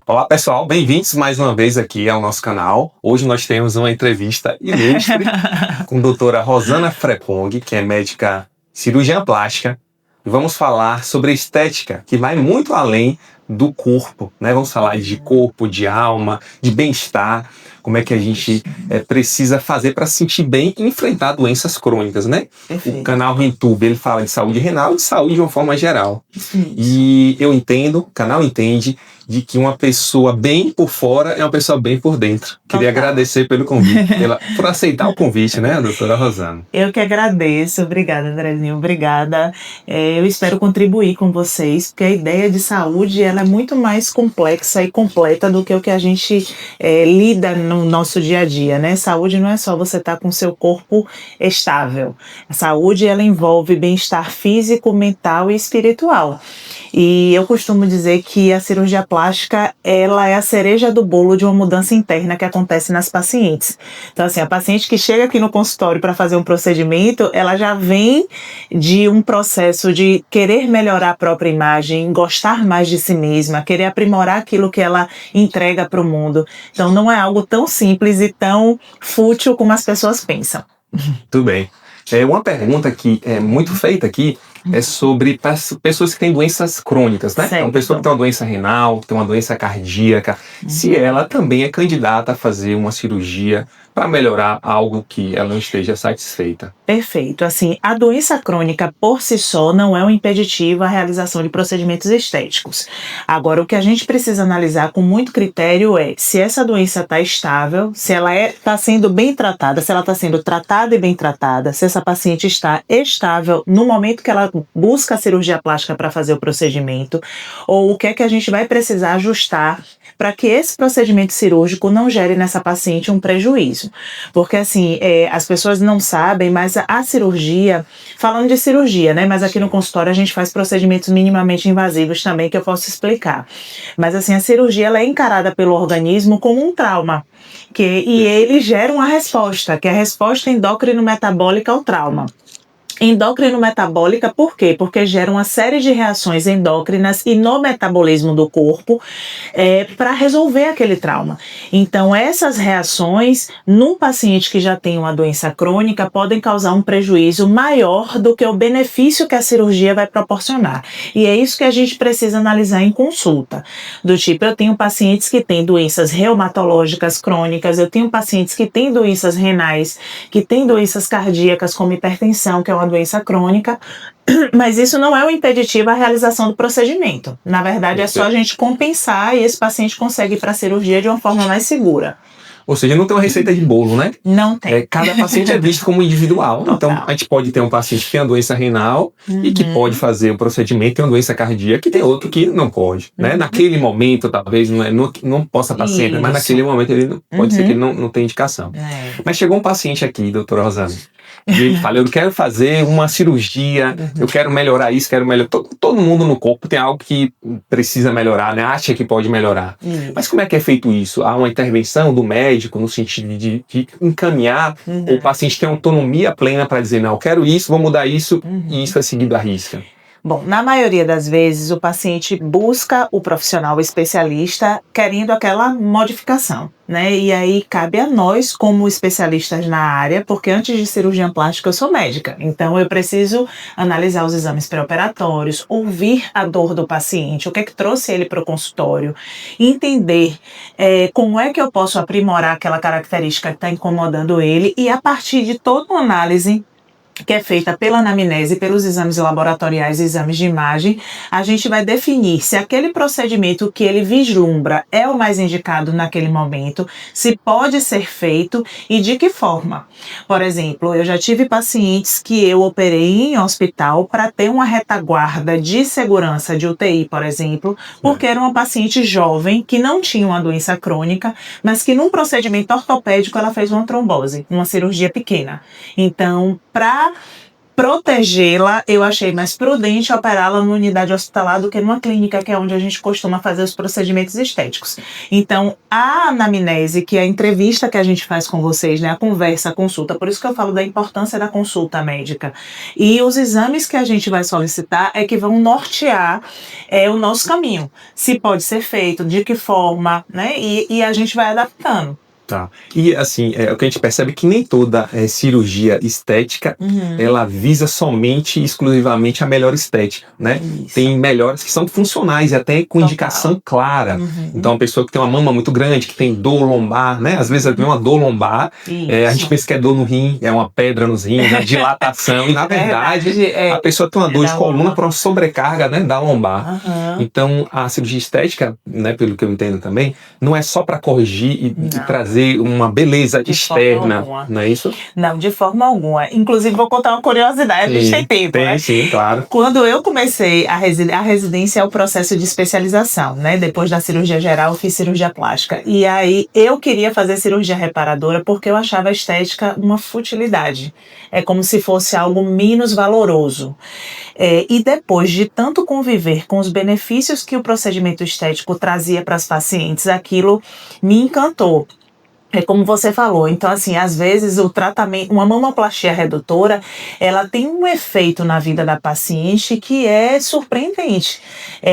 Olá pessoal, bem-vindos mais uma vez aqui ao nosso canal. Hoje nós temos uma entrevista ilustre com a doutora Rosana Frepong, que é médica cirurgiã plástica. E vamos falar sobre estética, que vai muito além do corpo, né? Vamos falar de corpo, de alma, de bem-estar, como é que a gente precisa fazer para se sentir bem e enfrentar doenças crônicas, né? Perfeito. O canal RenTube, ele fala de saúde renal e de saúde de uma forma geral. Isso. E eu entendo, o canal entende, de que uma pessoa bem por fora é uma pessoa bem por dentro. Queria agradecer pelo convite, por aceitar o convite, né, doutora Rosana? Eu que agradeço, obrigada, Andrezinho, obrigada. Eu espero contribuir com vocês, porque a ideia de saúde ela é muito mais complexa e completa do que o que a gente lida no nosso dia a dia, né? Saúde não é só você estar com o seu corpo estável. A saúde ela envolve bem-estar físico, mental e espiritual. E eu costumo dizer que a cirurgia plástica, ela é a cereja do bolo de uma mudança interna que acontece nas pacientes. Então, assim, a paciente que chega aqui no consultório para fazer um procedimento, ela já vem de um processo de querer melhorar a própria imagem, gostar mais de si mesma, querer aprimorar aquilo que ela entrega para o mundo. Então, não é algo tão simples e tão fútil como as pessoas pensam. Tudo bem. Uma pergunta que é muito feita aqui é sobre pessoas que têm doenças crônicas, né? Certo. Então, pessoa que tem uma doença renal, tem uma doença cardíaca, se ela também é candidata a fazer uma cirurgia para melhorar algo que ela não esteja satisfeita. Perfeito. Assim, a doença crônica por si só não é um impeditivo à realização de procedimentos estéticos. Agora, o que a gente precisa analisar com muito critério é se essa doença está estável, se ela está sendo bem tratada, se ela está sendo tratada e bem tratada, se essa paciente está estável no momento que ela busca a cirurgia plástica para fazer o procedimento, ou o que é que a gente vai precisar ajustar para que esse procedimento cirúrgico não gere nessa paciente um prejuízo. Porque, assim, as pessoas não sabem, mas a cirurgia, falando de cirurgia, né, mas aqui no consultório a gente faz procedimentos minimamente invasivos também, que eu posso explicar. Mas, assim, a cirurgia, ela é encarada pelo organismo como um trauma, e ele gera uma resposta, que é a resposta endócrino-metabólica ao trauma. Endócrino-metabólica, por quê? Porque gera uma série de reações endócrinas e no metabolismo do corpo para resolver aquele trauma. Então, essas reações, num paciente que já tem uma doença crônica, podem causar um prejuízo maior do que o benefício que a cirurgia vai proporcionar. E é isso que a gente precisa analisar em consulta. Do tipo, eu tenho pacientes que têm doenças reumatológicas crônicas, eu tenho pacientes que têm doenças renais, que têm doenças cardíacas, como hipertensão, que é uma doença crônica, mas isso não é um impeditivo à realização do procedimento. Na verdade, é só a gente compensar e esse paciente consegue ir para a cirurgia de uma forma mais segura. Ou seja, não tem uma receita de bolo, né? Não tem. Cada paciente é visto como individual. Total. Então, a gente pode ter um paciente que tem uma doença renal e que pode fazer o procedimento, tem uma doença cardíaca, e tem outro que não pode, né? Naquele momento, talvez, não possa estar sempre, mas naquele momento ele pode ser que ele não tenha indicação. Mas chegou um paciente aqui, doutora Rosana, e ele fala, eu quero fazer uma cirurgia, eu quero melhorar isso, quero melhorar... Todo mundo no corpo tem algo que precisa melhorar, né? Acha que pode melhorar. Mas como é que é feito isso? Há uma intervenção do médico no sentido de encaminhar o paciente ter autonomia plena para dizer, não, eu quero isso, vou mudar isso, e isso é seguido à risca. Bom, na maioria das vezes o paciente busca o profissional especialista querendo aquela modificação, né? E aí cabe a nós, como especialistas na área, porque antes de cirurgia plástica eu sou médica, então eu preciso analisar os exames pré-operatórios, ouvir a dor do paciente, o que é que trouxe ele para o consultório, entender como é que eu posso aprimorar aquela característica que está incomodando ele e a partir de toda uma análise que é feita pela anamnese, pelos exames laboratoriais e exames de imagem, a gente vai definir se aquele procedimento que ele vislumbra é o mais indicado naquele momento, se pode ser feito e de que forma. Por exemplo, eu já tive pacientes que eu operei em hospital para ter uma retaguarda de segurança de UTI, por exemplo, porque era uma paciente jovem que não tinha uma doença crônica, mas que num procedimento ortopédico ela fez uma trombose, uma cirurgia pequena. Então, para protegê-la, eu achei mais prudente operá-la numa unidade hospitalar do que numa clínica, que é onde a gente costuma fazer os procedimentos estéticos. Então, a anamnese, que é a entrevista que a gente faz com vocês, né, a conversa, a consulta, por isso que eu falo da importância da consulta médica. E os exames que a gente vai solicitar é que vão nortear o nosso caminho. Se pode ser feito, de que forma, né, e a gente vai adaptando. Tá. E assim, o que a gente percebe é que nem toda cirurgia estética, ela visa somente, exclusivamente a melhor estética, né? Isso. Tem melhores que são funcionais e até com indicação clara. Então, uma pessoa que tem uma mama muito grande, que tem dor lombar, né? Às vezes ela tem uma dor lombar, a gente pensa que é dor no rim, é uma pedra nos rins, a dilatação, e na verdade, a pessoa tem uma dor de coluna por uma sobrecarga, né, da lombar. Então, a cirurgia estética, né, pelo que eu entendo também, não é só para corrigir e trazer uma beleza externa, não é isso? Não, de forma alguma. Inclusive, vou contar uma curiosidade, a gente tem tempo, né? Sim, claro. Quando eu comecei a residência é o processo de especialização, né? Depois da cirurgia geral, eu fiz cirurgia plástica. E aí, eu queria fazer cirurgia reparadora porque eu achava a estética uma futilidade. É como se fosse algo menos valoroso. E depois de tanto conviver com os benefícios que o procedimento estético trazia para as pacientes, aquilo me encantou. É como você falou, então assim, às vezes o tratamento, uma mamoplastia redutora, ela tem um efeito na vida da paciente que é surpreendente.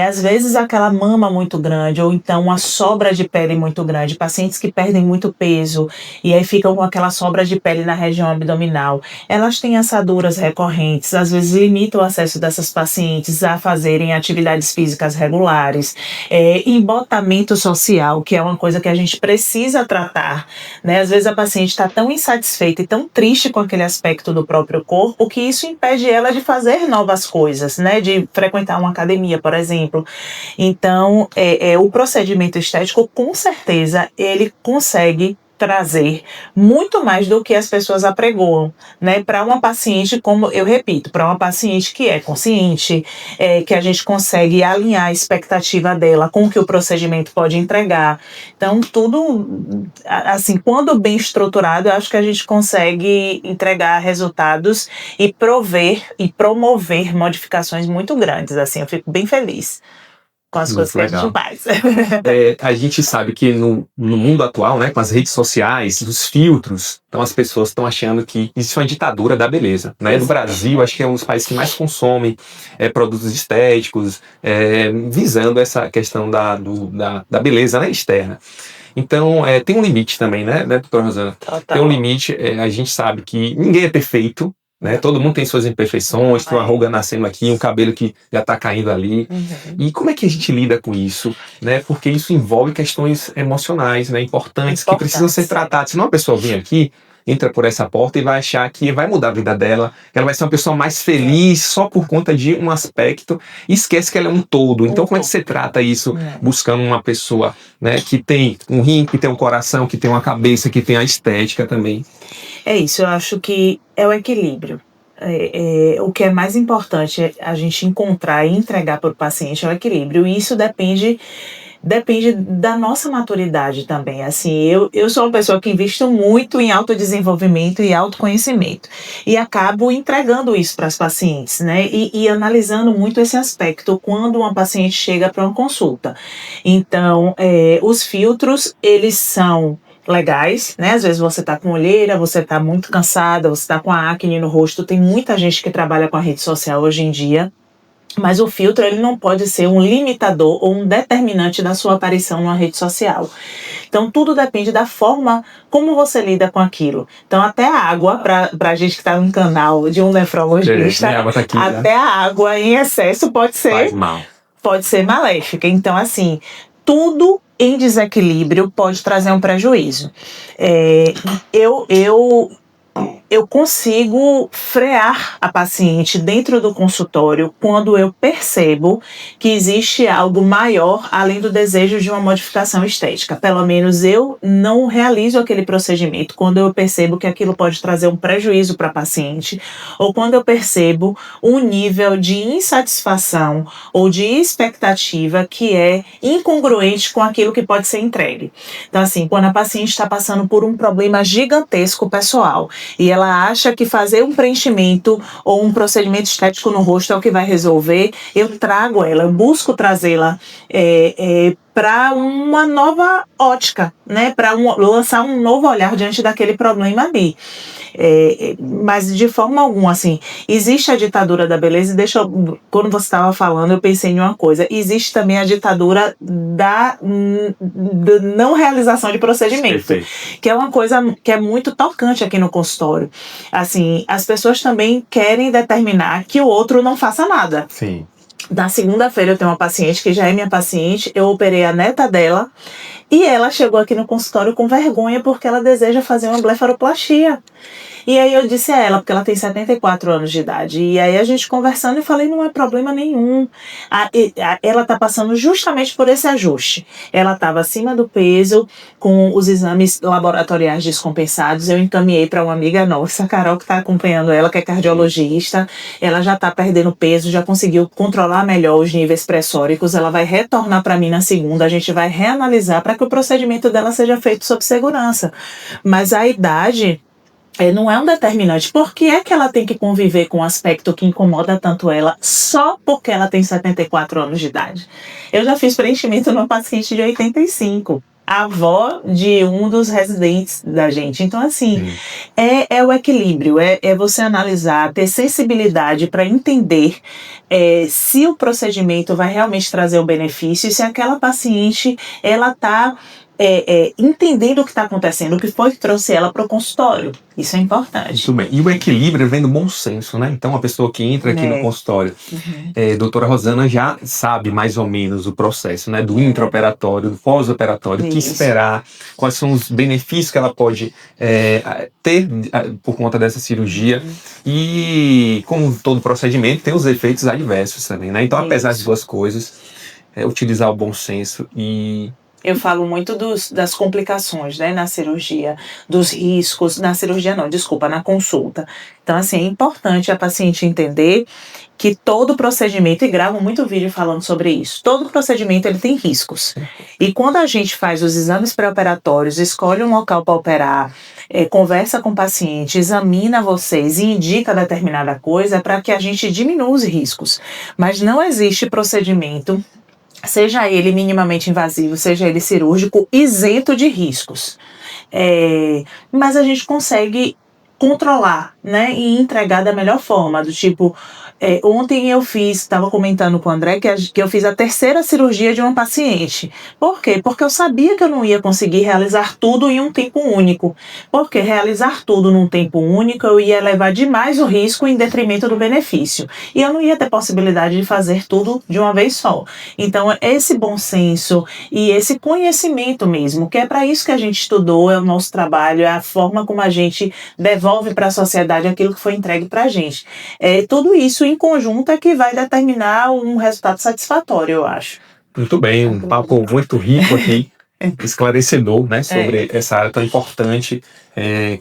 Às vezes aquela mama muito grande, ou então uma sobra de pele muito grande, pacientes que perdem muito peso e aí ficam com aquela sobra de pele na região abdominal, elas têm assaduras recorrentes, às vezes limitam o acesso dessas pacientes a fazerem atividades físicas regulares, embotamento social, que é uma coisa que a gente precisa tratar. Né? Às vezes a paciente está tão insatisfeita e tão triste com aquele aspecto do próprio corpo que isso impede ela de fazer novas coisas, né? De frequentar uma academia, por exemplo. Então, o procedimento estético, com certeza, ele consegue trazer muito mais do que as pessoas apregoam, né? Para uma paciente, como eu repito, para uma paciente que é consciente, que a gente consegue alinhar a expectativa dela com o que o procedimento pode entregar. Então, tudo, assim, quando bem estruturado, eu acho que a gente consegue entregar resultados e prover e promover modificações muito grandes, assim, eu fico bem feliz com as coisas que a gente faz. A gente sabe que no mundo atual, né, com as redes sociais, os filtros, então as pessoas estão achando que existe uma ditadura da beleza, né? No Brasil, acho que é um dos países que mais consomem produtos estéticos, visando essa questão da beleza, né, externa. Então, tem um limite também, né, doutora Rosana? Total. Tem um limite, a gente sabe que ninguém é perfeito, né? Todo mundo tem suas imperfeições, tem uma ruga nascendo aqui, um cabelo que já está caindo ali. E como é que a gente lida com isso? Né? Porque isso envolve questões emocionais, né? Importantes, que precisam ser tratadas. Senão a pessoa vem aqui, entra por essa porta e vai achar que vai mudar a vida dela, que ela vai ser uma pessoa mais feliz só por conta de um aspecto e esquece que ela é um todo. Então, como é que você trata isso buscando uma pessoa, né, que tem um rim, que tem um coração, que tem uma cabeça, que tem a estética também? É isso, eu acho que é o equilíbrio. O que é mais importante a gente encontrar e entregar para o paciente é o equilíbrio. E isso depende da nossa maturidade também. Assim, eu sou uma pessoa que invisto muito em autodesenvolvimento e autoconhecimento. E acabo entregando isso para as pacientes, né? E analisando muito esse aspecto quando uma paciente chega para uma consulta. Então, os filtros, eles são legais, né? Às vezes você tá com olheira, você tá muito cansada, você tá com a acne no rosto. Tem muita gente que trabalha com a rede social hoje em dia. Mas o filtro, ele não pode ser um limitador ou um determinante da sua aparição numa rede social. Então, tudo depende da forma como você lida com aquilo. Então, até a água, pra gente que está no canal de um nefrologista, até a água em excesso faz mal. Pode ser maléfica. Então, assim, tudo em desequilíbrio pode trazer um prejuízo. Eu consigo frear a paciente dentro do consultório quando eu percebo que existe algo maior além do desejo de uma modificação estética. Pelo menos eu não realizo aquele procedimento quando eu percebo que aquilo pode trazer um prejuízo para a paciente ou quando eu percebo um nível de insatisfação ou de expectativa que é incongruente com aquilo que pode ser entregue. Então, assim, quando a paciente está passando por um problema gigantesco pessoal e ela ela acha que fazer um preenchimento ou um procedimento estético no rosto é o que vai resolver, eu trago ela, eu busco trazê-la para uma nova ótica, né? Para lançar um novo olhar diante daquele problema ali. Mas de forma alguma, assim, existe a ditadura da beleza, e quando você estava falando, eu pensei em uma coisa, existe também a ditadura da não realização de procedimento, Perfeito. que é uma coisa que é muito tocante aqui no consultório. Assim, as pessoas também querem determinar que o outro não faça nada. Sim. Na segunda-feira eu tenho uma paciente que já é minha paciente, eu operei a neta dela e ela chegou aqui no consultório com vergonha porque ela deseja fazer uma blefaroplastia. E aí eu disse a ela, porque ela tem 74 anos de idade, e aí a gente conversando, eu falei, não é problema nenhum. Ela está passando justamente por esse ajuste. Ela estava acima do peso, com os exames laboratoriais descompensados, eu encaminhei para uma amiga nossa, a Carol, que está acompanhando ela, que é cardiologista. Ela já está perdendo peso, já conseguiu controlar melhor os níveis pressóricos, ela vai retornar para mim na segunda, a gente vai reanalisar para que o procedimento dela seja feito sob segurança. Mas a idade não é um determinante. Por que é que ela tem que conviver com um aspecto que incomoda tanto ela só porque ela tem 74 anos de idade? Eu já fiz preenchimento numa paciente de 85, a avó de um dos residentes da gente. Então, assim, é o equilíbrio, é você analisar, ter sensibilidade para entender se o procedimento vai realmente trazer um benefício e se aquela paciente, ela está entendendo o que está acontecendo, o que foi que trouxe ela para o consultório. Isso é importante. Muito bem. E o equilíbrio vem do bom senso, né? Então, a pessoa que entra aqui no consultório, doutora Rosana já sabe mais ou menos o processo, né? Do intraoperatório, do pós-operatório, o que esperar, quais são os benefícios que ela pode ter por conta dessa cirurgia. E, como todo procedimento, tem os efeitos adversos também, né? Então, apesar das duas coisas, utilizar o bom senso e... Eu falo muito das complicações, né, na cirurgia, dos riscos, na cirurgia não, desculpa, na consulta. Então, assim, é importante a paciente entender que todo procedimento, e gravo muito vídeo falando sobre isso, todo procedimento ele tem riscos. E quando a gente faz os exames pré-operatórios, escolhe um local para operar, conversa com o paciente, examina vocês e indica determinada coisa para que a gente diminua os riscos. Mas não existe procedimento, seja ele minimamente invasivo, seja ele cirúrgico, isento de riscos. Mas a gente consegue controlar, né, e entregar da melhor forma, do tipo... ontem eu estava comentando com o André que eu fiz a terceira cirurgia de uma paciente. Por quê? Porque eu sabia que eu não ia conseguir realizar tudo em um tempo único. Porque realizar tudo num tempo único eu ia levar demais o risco em detrimento do benefício. E eu não ia ter possibilidade de fazer tudo de uma vez só. Então, esse bom senso e esse conhecimento mesmo, que é para isso que a gente estudou, é o nosso trabalho, é a forma como a gente devolve para a sociedade aquilo que foi entregue para a gente. Tudo isso em conjunto é que vai determinar um resultado satisfatório, eu acho. Muito bem, um papo muito rico aqui, esclarecedor, né, sobre essa área tão importante.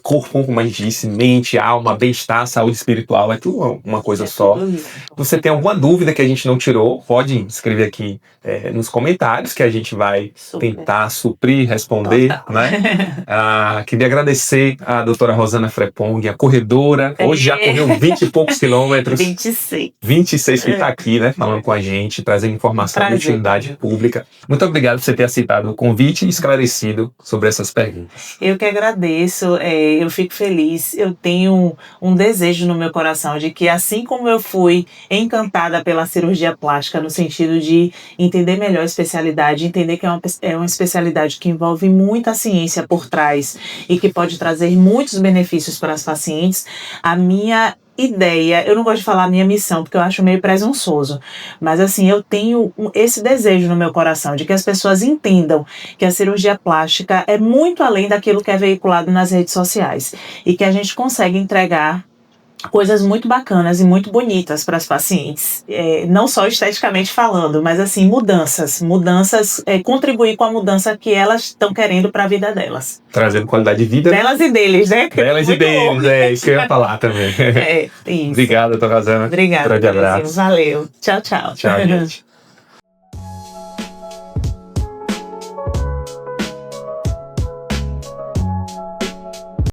Corpo, como a gente disse, mente, alma, bem-estar, saúde espiritual, é tudo uma coisa só. Se você tem alguma dúvida que a gente não tirou, pode escrever aqui nos comentários que a gente vai tentar suprir, responder, né? Queria agradecer a doutora Rosana Frepong, a corredora, hoje já correu 20 e poucos quilômetros. 26 que está aqui, né, falando com a gente, trazendo informação de utilidade pública. Muito obrigado por você ter aceitado o convite e esclarecido sobre essas perguntas. Eu que agradeço. Eu fico feliz, eu tenho um desejo no meu coração de que assim como eu fui encantada pela cirurgia plástica no sentido de entender melhor a especialidade, entender que é uma especialidade que envolve muita ciência por trás e que pode trazer muitos benefícios para as pacientes, a minha ideia, eu não gosto de falar minha missão, porque eu acho meio presunçoso, mas assim, eu tenho esse desejo no meu coração de que as pessoas entendam que a cirurgia plástica é muito além daquilo que é veiculado nas redes sociais e que a gente consegue entregar coisas muito bacanas e muito bonitas para as pacientes, não só esteticamente falando, mas assim, mudanças, contribuir com a mudança que elas estão querendo para a vida delas. Trazendo qualidade de vida. Delas e deles, né? Delas e deles, isso que eu ia falar também. Isso. Obrigado, doutora Rosana. Obrigada. Grande abraço. Valeu. Tchau, tchau. Tchau, gente.